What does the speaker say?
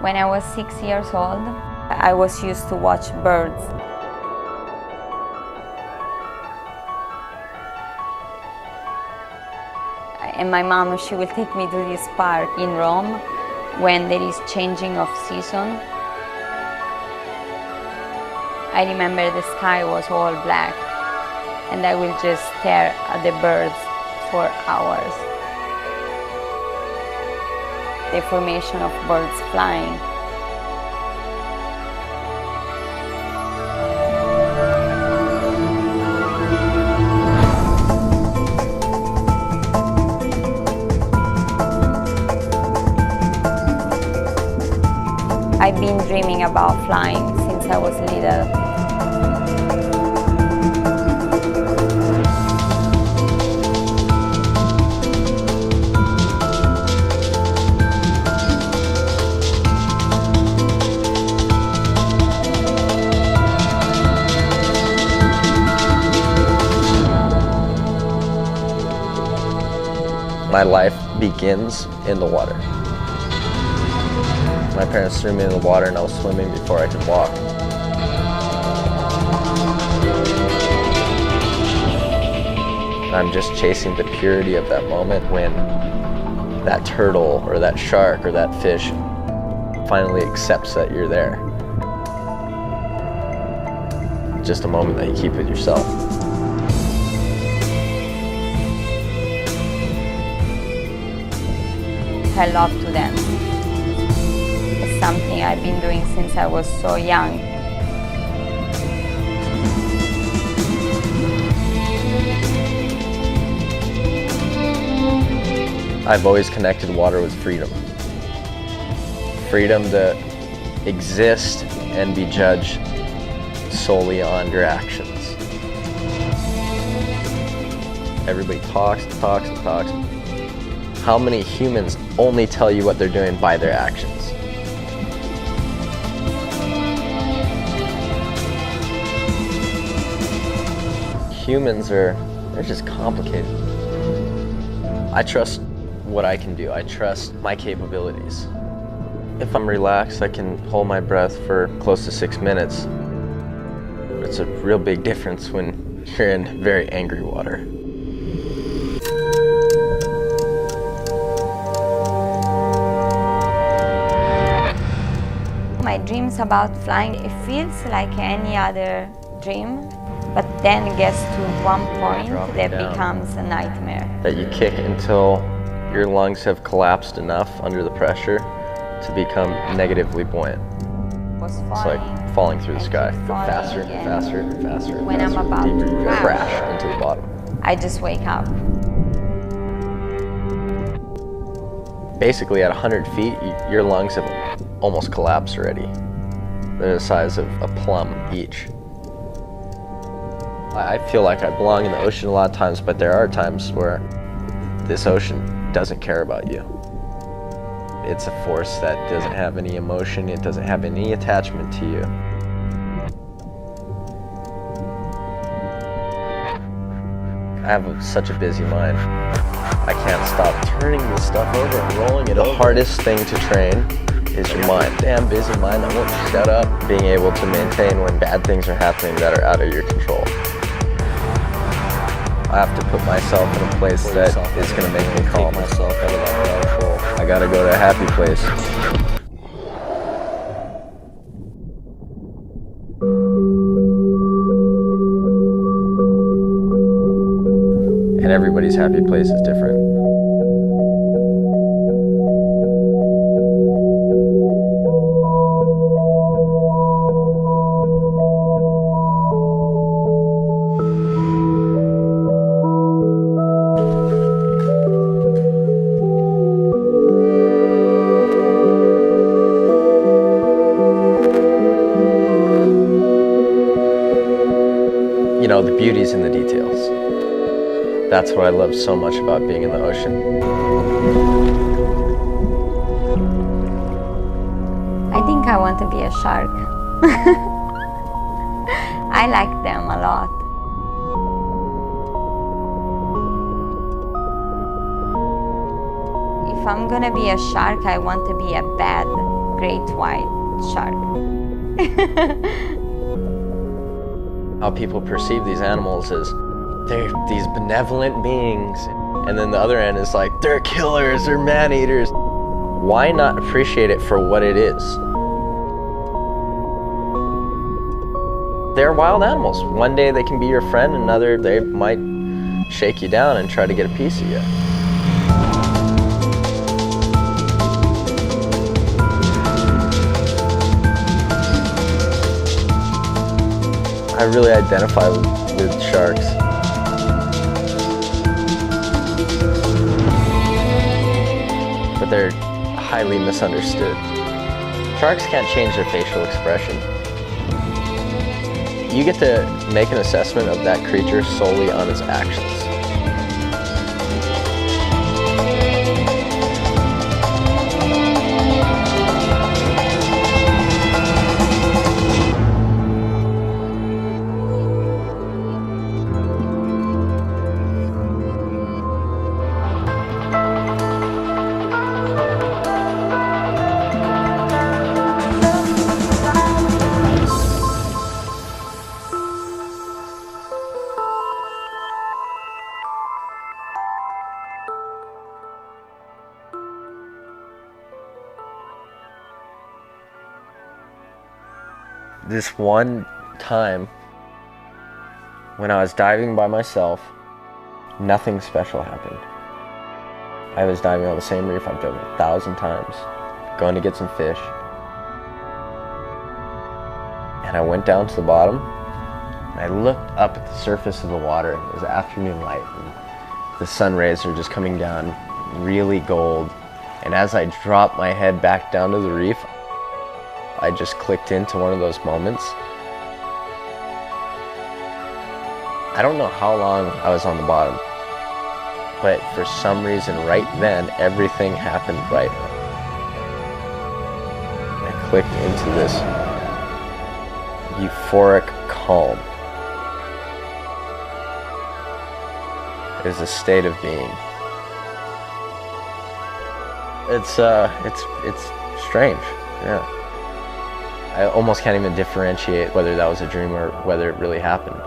When I was 6 years old, I was used to watch birds. And my mom, she will take me to this park in Rome when there is changing of season. I remember the sky was all black, and I will just stare at the birds for hours. The formation of birds flying. I've been dreaming about flying since I was little. My life begins in the water. My parents threw me in the water and I was swimming before I could walk. I'm just chasing the purity of that moment when that turtle or that shark or that fish finally accepts that you're there. Just a moment that you keep with yourself. I love to dance. It's something I've been doing since I was so young. I've always connected water with freedom. Freedom to exist and be judged solely on your actions. Everybody talks. How many humans only tell you what they're doing by their actions? Humans they're just complicated. I trust what I can do. I trust my capabilities. If I'm relaxed, I can hold my breath for close to 6 minutes. It's a real big difference when you're in very angry water. My dreams about flying, it feels like any other dream, but then it gets to one point that becomes a nightmare. That you kick until your lungs have collapsed enough under the pressure to become negatively buoyant. It's like falling through the sky. Go faster and faster and faster and when faster. I'm about Deeper, to crash into the bottom. I just wake up. Basically, at 100 feet, your lungs have almost collapsed already. They're the size of a plum each. I feel like I belong in the ocean a lot of times, but there are times where this ocean doesn't care about you. It's a force that doesn't have any emotion, it doesn't have any attachment to you. I have such a busy mind. I can't stop turning this stuff over and rolling it over. The hardest thing to train is your mind. Damn busy mind that won't shut up. Being able to maintain when bad things are happening that are out of your control. I have to put myself in a place that is going to make me calm. Take myself out of that control. I got to go to a happy place. And everybody's happy place is different. You know, the beauty's in the details. That's what I love so much about being in the ocean. I think I want to be a shark. I like them a lot. If I'm gonna be a shark, I want to be a bad, great white shark. How people perceive these animals is they're these benevolent beings, and then the other end is like, they're killers, they're man-eaters. Why not appreciate it for what it is? They're wild animals. One day they can be your friend, another they might shake you down and try to get a piece of you. I really identify with sharks. But they're highly misunderstood. Sharks can't change their facial expression. You get to make an assessment of that creature solely on its actions. This one time when I was diving by myself, nothing special happened. I was diving on the same reef I've dove 1,000 times, going to get some fish. And I went down to the bottom, and I looked up at the surface of the water. It was afternoon light, and the sun rays are just coming down really gold. And as I dropped my head back down to the reef, I just clicked into one of those moments. I don't know how long I was on the bottom, but for some reason right then, everything happened right. I clicked into this euphoric calm. It is a state of being. It's strange, yeah. I almost can't even differentiate whether that was a dream or whether it really happened.